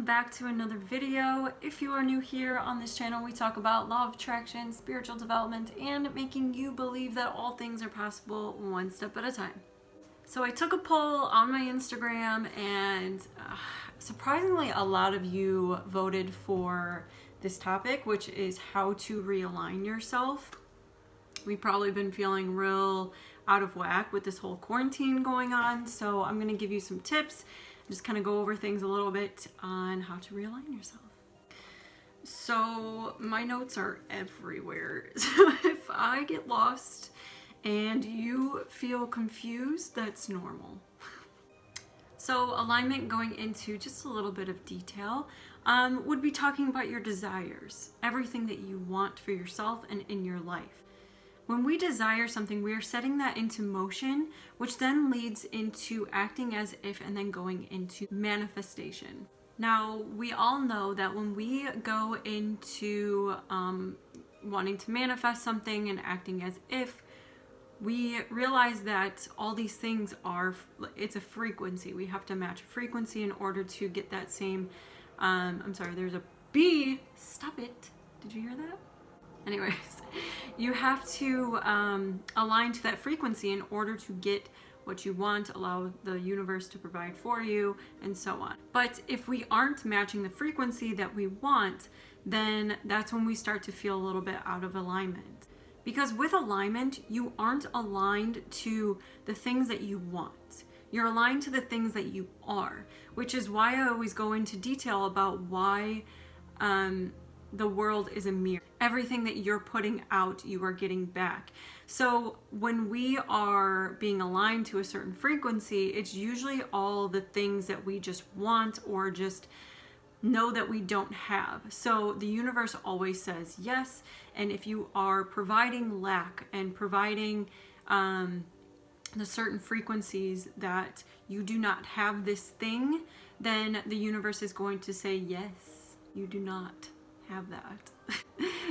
welcome back to another video. If you are new here on this channel, we talk about law of attraction, spiritual development, and making you believe that all things are possible one step at a time. So I took a poll on my Instagram, and surprisingly a lot of you voted for this topic, which is how to realign yourself. We've probably been feeling real out of whack with this whole quarantine going on, so I'm going to give you some tips, just kind of go over things a little bit on how to realign yourself. So my notes are everywhere, so if I get lost and you feel confused, that's normal. So alignment, going into just a little bit of detail, would be talking about your desires, everything that you want for yourself and in your life. When we desire something, we are setting that into motion, which then leads into acting as if and then going into manifestation. Now, we all know that when we go into wanting to manifest something and acting as if, we realize that all these things it's a frequency. We have to match a frequency in order to get that same, I'm sorry, there's a bee, stop it. Did you hear that? Anyways, you have to align to that frequency in order to get what you want, allow the universe to provide for you, and so on. But if we aren't matching the frequency that we want, then that's when we start to feel a little bit out of alignment. Because with alignment, you aren't aligned to the things that you want. You're aligned to the things that you are, which is why I always go into detail about why the world is a mirror. Everything that you're putting out, you are getting back. So when we are being aligned to a certain frequency, it's usually all the things that we just want or just know that we don't have. So the universe always says yes. And if you are providing lack and providing the certain frequencies that you do not have this thing, then the universe is going to say, yes, you do not have that.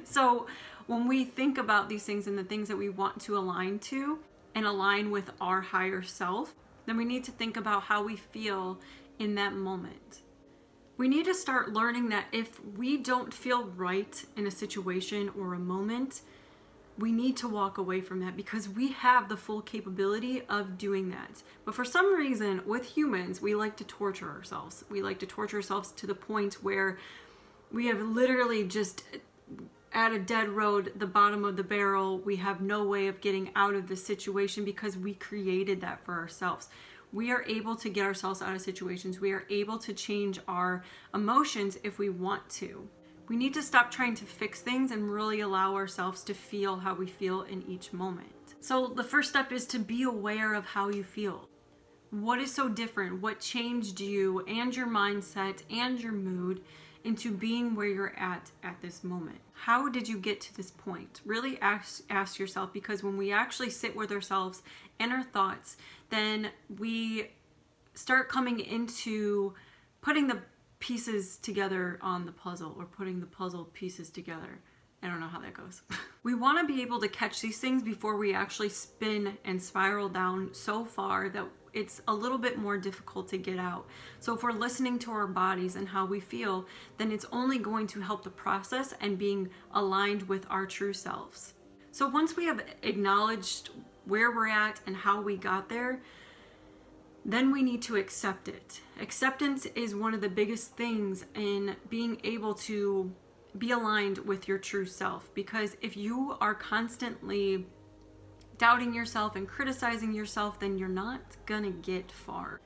So when we think about these things and the things that we want to align to and align with our higher self, then we need to think about how we feel in that moment. We need to start learning that if we don't feel right in a situation or a moment, we need to walk away from that, because we have the full capability of doing that. But for some reason, with humans, we like to torture ourselves. We like to torture ourselves to the point where we have literally just at a dead road, the bottom of the barrel. We have no way of getting out of the situation because we created that for ourselves. We are able to get ourselves out of situations. We are able to change our emotions if we want to. We need to stop trying to fix things and really allow ourselves to feel how we feel in each moment. So the first step is to be aware of how you feel. What is so different? What changed you and your mindset and your mood into being where you're at this moment? How did you get to this point? Really ask yourself, because when we actually sit with ourselves and our thoughts, then we start coming into putting the pieces together on the puzzle, or putting the puzzle pieces together. I don't know how that goes. We want to be able to catch these things before we actually spin and spiral down so far that it's a little bit more difficult to get out. So if we're listening to our bodies and how we feel, then it's only going to help the process and being aligned with our true selves. So once we have acknowledged where we're at and how we got there, then we need to accept it. Acceptance is one of the biggest things in being able to be aligned with your true self, because if you are constantly doubting yourself and criticizing yourself, then you're not gonna get far.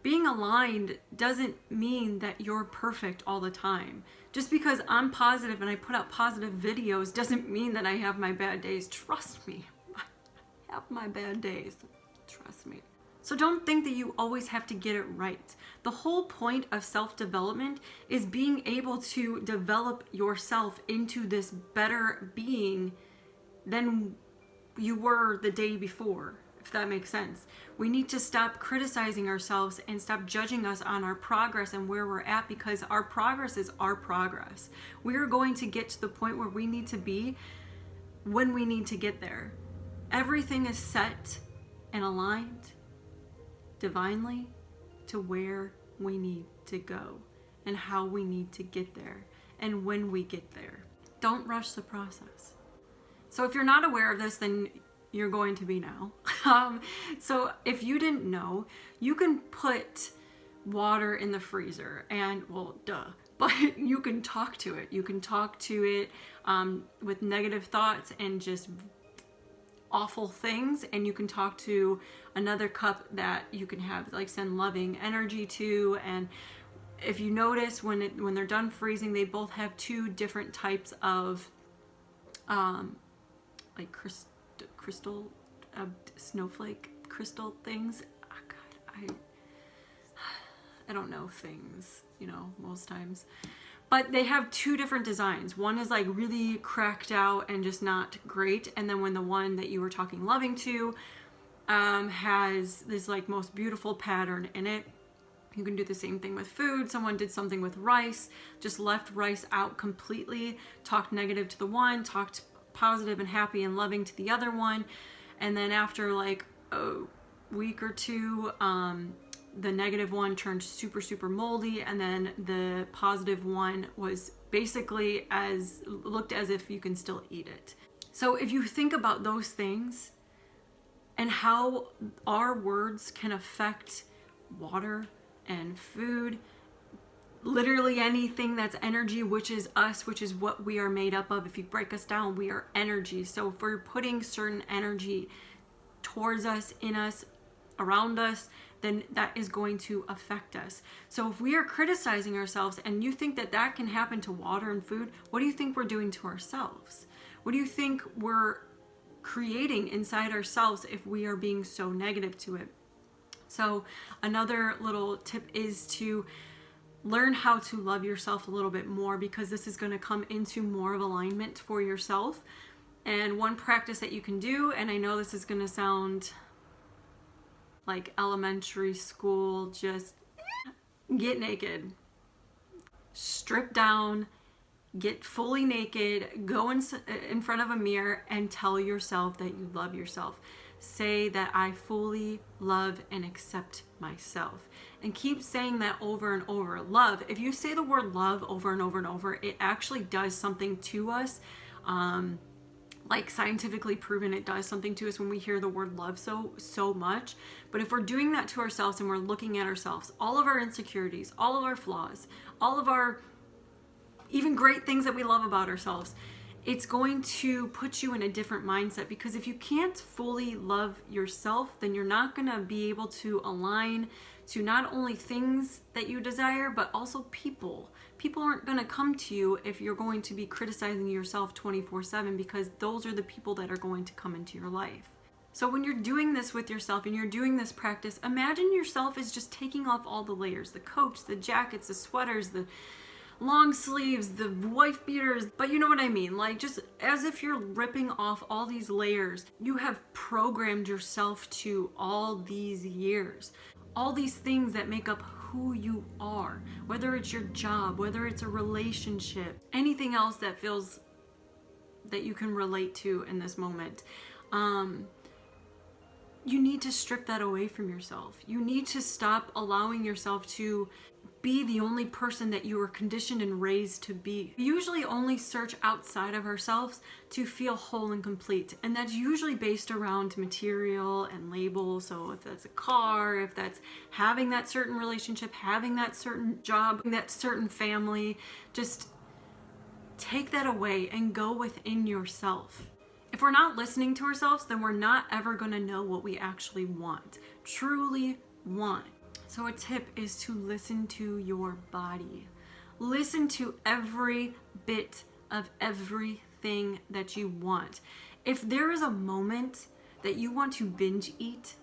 Being aligned doesn't mean that you're perfect all the time. Just because I'm positive and I put out positive videos doesn't mean that I have my bad days. Trust me, I have my bad days. Trust me. So don't think that you always have to get it right. The whole point of self-development is being able to develop yourself into this better being than you were the day before, if that makes sense. We need to stop criticizing ourselves and stop judging us on our progress and where we're at, because our progress is our progress. We are going to get to the point where we need to be when we need to get there. Everything is set and aligned divinely to where we need to go. and how we need to get there and when we get there. Don't rush the process. So if you're not aware of this, then you're going to be now. So if you didn't know, you can put water in the freezer and, well, duh, but you can talk to it. You can talk to it with negative thoughts and just awful things, and you can talk to another cup that you can have, like, send loving energy to. And if you notice, when they're done freezing, they both have two different types of like crystal snowflake crystal things. Oh God, I don't know things, you know, most times. But they have two different designs. One is like really cracked out and just not great. And then when the one that you were talking loving to has this like most beautiful pattern in it. You can do the same thing with food. Someone did something with rice, just left rice out completely, talked negative to the one, talked positive and happy and loving to the other one. And then after like a week or two, the negative one turned super, super moldy, and then the positive one was basically looked as if you can still eat it. So if you think about those things and how our words can affect water and food, literally anything that's energy, which is us, which is what we are made up of. If you break us down, we are energy. So if we're putting certain energy towards us, in us, around us, then that is going to affect us. So if we are criticizing ourselves and you think that that can happen to water and food, what do you think we're doing to ourselves? What do you think we're creating inside ourselves if we are being so negative to it? So another little tip is to learn how to love yourself a little bit more, because this is going to come into more of alignment for yourself. And one practice that you can do, and I know this is going to sound like elementary school, just get naked, strip down, get fully naked, go in front of a mirror and tell yourself that you love yourself. Say that I fully love and accept myself, and keep saying that over and over. Love, if you say the word love over and over and over, it actually does something to us. Like scientifically proven, it does something to us when we hear the word love so much. But if we're doing that to ourselves and we're looking at ourselves, all of our insecurities, all of our flaws, all of our even great things that we love about ourselves, it's going to put you in a different mindset. Because if you can't fully love yourself, then you're not going to be able to align to not only things that you desire, but also people. People aren't going to come to you if you're going to be criticizing yourself 24/7, because those are the people that are going to come into your life. So when you're doing this with yourself and you're doing this practice, imagine yourself as just taking off all the layers, the coats, the jackets, the sweaters, the long sleeves, the wife beaters, but you know what I mean, like just as if you're ripping off all these layers. You have programmed yourself to all these years, all these things that make up who you are, whether it's your job, whether it's a relationship, anything else that feels that you can relate to in this moment. You need to strip that away from yourself. You need to stop allowing yourself to be the only person that you were conditioned and raised to be. We usually only search outside of ourselves to feel whole and complete. And that's usually based around material and labels. So if that's a car, if that's having that certain relationship, having that certain job, that certain family, just take that away and go within yourself. If we're not listening to ourselves, then we're not ever going to know what we actually want, truly want. So a tip is to listen to your body. Listen to every bit of everything that you want. If there is a moment that you want to binge eat,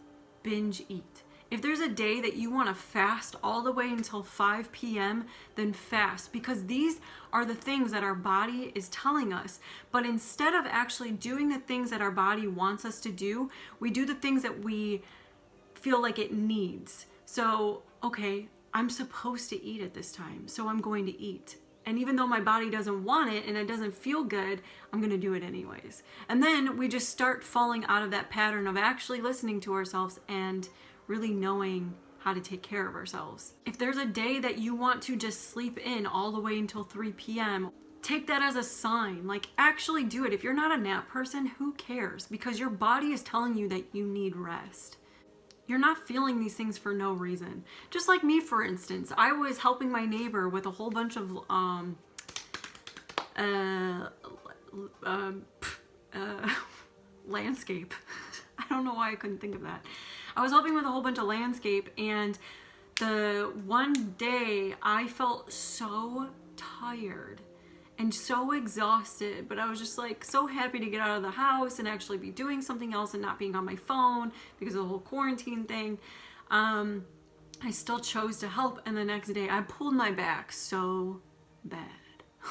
binge eat. If there's a day that you want to fast all the way until 5 p.m., then fast, because these are the things that our body is telling us. But instead of actually doing the things that our body wants us to do, we do the things that we feel like it needs. So, okay, I'm supposed to eat at this time, so I'm going to eat. And even though my body doesn't want it and it doesn't feel good, I'm going to do it anyways. And then we just start falling out of that pattern of actually listening to ourselves and really knowing how to take care of ourselves. If there's a day that you want to just sleep in all the way until 3 p.m., take that as a sign. Like, actually do it. If you're not a nap person, who cares? Because your body is telling you that you need rest. You're not feeling these things for no reason. Just like me, for instance, I was helping my neighbor with a whole bunch of landscape. I don't know why I couldn't think of that. I was helping with a whole bunch of landscape, and the one day I felt so tired and so exhausted, but I was just like so happy to get out of the house and actually be doing something else and not being on my phone because of the whole quarantine thing. I still chose to help, and the next day I pulled my back so bad.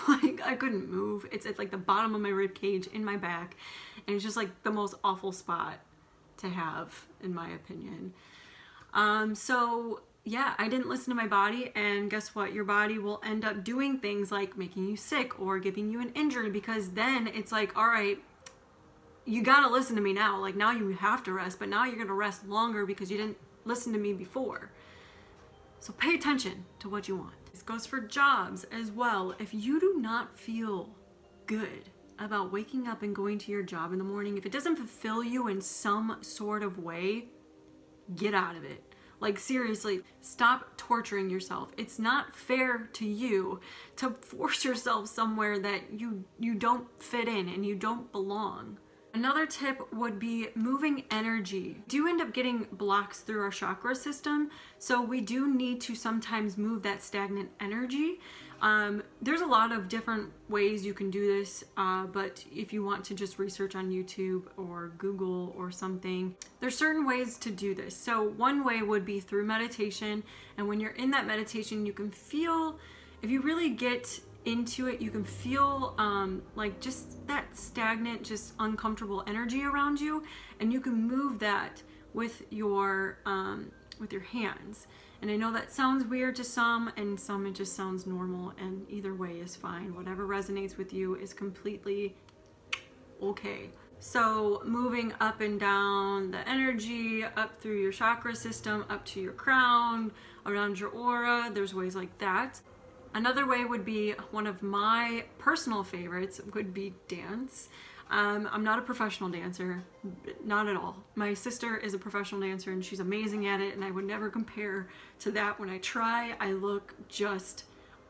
Like, I couldn't move. It's at like the bottom of my rib cage in my back, and it's just like the most awful spot to have, in my opinion. So yeah, I didn't listen to my body, and guess what? Your body will end up doing things like making you sick or giving you an injury, because then it's like, all right, you gotta listen to me now. Like, now you have to rest, but now you're gonna rest longer because you didn't listen to me before. So pay attention to what you want. This goes for jobs as well. If you do not feel good about waking up and going to your job in the morning, if it doesn't fulfill you in some sort of way, get out of it. Like, seriously, stop torturing yourself. It's not fair to you to force yourself somewhere that you don't fit in and you don't belong. Another tip would be moving energy. We do end up getting blocks through our chakra system, so we do need to sometimes move that stagnant energy. There's a lot of different ways you can do this, but if you want to just research on YouTube or Google or something, there's certain ways to do this. So one way would be through meditation, and when you're in that meditation, you can feel, if you really get into it, you can feel like just that stagnant, just uncomfortable energy around you, and you can move that with your hands. And I know that sounds weird to some, and some it just sounds normal, and either way is fine. Whatever resonates with you is completely okay. So moving up and down the energy, up through your chakra system, up to your crown, around your aura, there's ways like that. Another way would be, one of my personal favorites would be dance. I'm not a professional dancer, not at all. My sister is a professional dancer and she's amazing at it, and I would never compare to that. When I try, I look just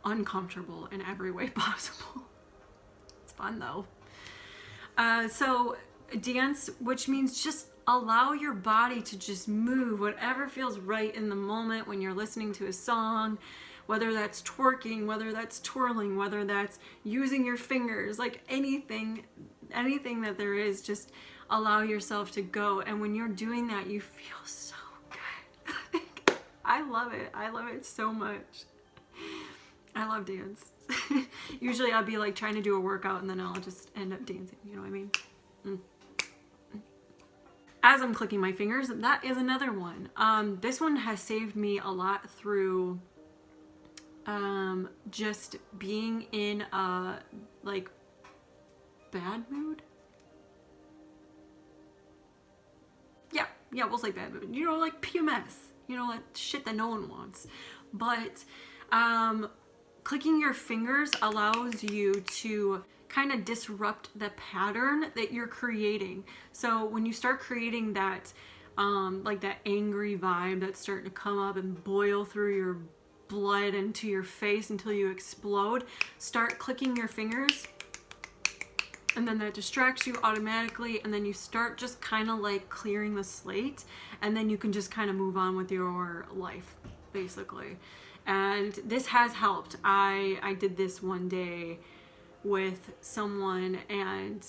uncomfortable in every way possible. It's fun though. So dance, which means just allow your body to just move whatever feels right in the moment when you're listening to a song. Whether that's twerking, whether that's twirling, whether that's using your fingers, like anything that there is, just allow yourself to go. And when you're doing that, you feel so good. I love it. I love it so much. I love dance. Usually I'll be like trying to do a workout and then I'll just end up dancing. You know what I mean? As I'm clicking my fingers, that is another one. This one has saved me a lot through just being in a like bad mood. Yeah, we'll say bad mood. You know, like PMS. You know, like shit that no one wants. But clicking your fingers allows you to kind of disrupt the pattern that you're creating. So when you start creating that like that angry vibe that's starting to come up and boil through your blood into your face until you explode, start clicking your fingers, and then that distracts you automatically, and then you start just kind of like clearing the slate, and then you can just kind of move on with your life basically. And this has helped. I did this one day with someone, and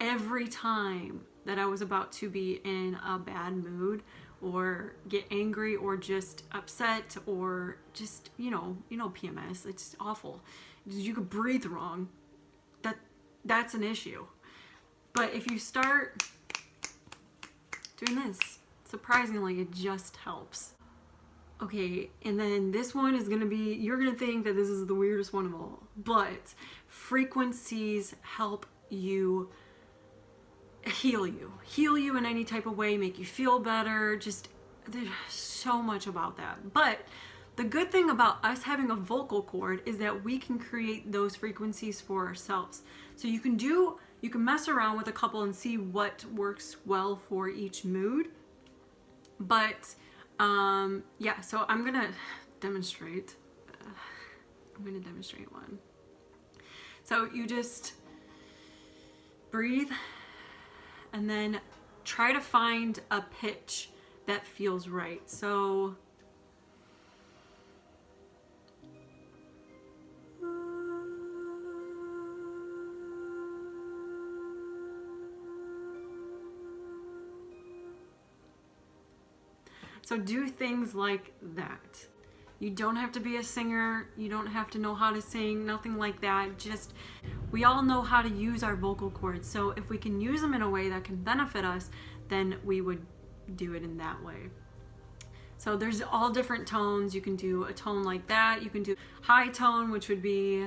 every time that I was about to be in a bad mood or get angry or just upset or just, you know PMS, it's awful. You could breathe wrong. That's an issue. But if you start doing this, surprisingly, it just helps. Okay, and then this one is gonna be, you're gonna think that this is the weirdest one of all, but frequencies help you heal you in any type of way, make you feel better. Just there's so much about that. But the good thing about us having a vocal cord is that we can create those frequencies for ourselves. So you can mess around with a couple and see what works well for each mood. But yeah, so I'm gonna demonstrate. I'm gonna demonstrate one. So you just breathe and then try to find a pitch that feels right. So do things like that. You don't have to be a singer, you don't have to know how to sing, nothing like that. Just, we all know how to use our vocal cords. So if we can use them in a way that can benefit us, then we would do it in that way. So there's all different tones. You can do a tone like that. You can do high tone, which would be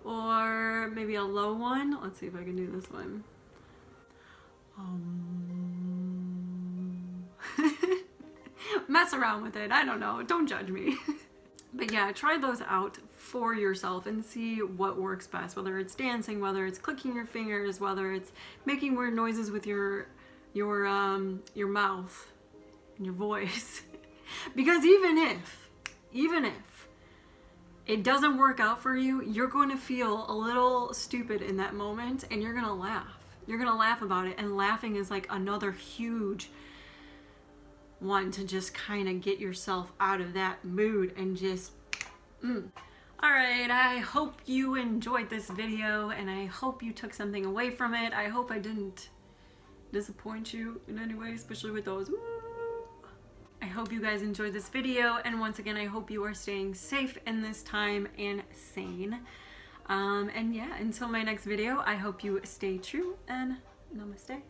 or maybe a low one. Let's see if I can do this one. Mess around with it. I don't know. Don't judge me. But yeah, try those out for yourself and see what works best. Whether it's dancing, whether it's clicking your fingers, whether it's making weird noises with your mouth and your voice. Because even if it doesn't work out for you, you're going to feel a little stupid in that moment and you're gonna laugh. You're gonna laugh about it, and laughing is like another huge one to just kind of get yourself out of that mood and just Alright, I hope you enjoyed this video and I hope you took something away from it. I hope I didn't disappoint you in any way, especially with those I hope you guys enjoyed this video, and once again, I hope you are staying safe in this time and sane. And yeah, until my next video, I hope you stay true and namaste.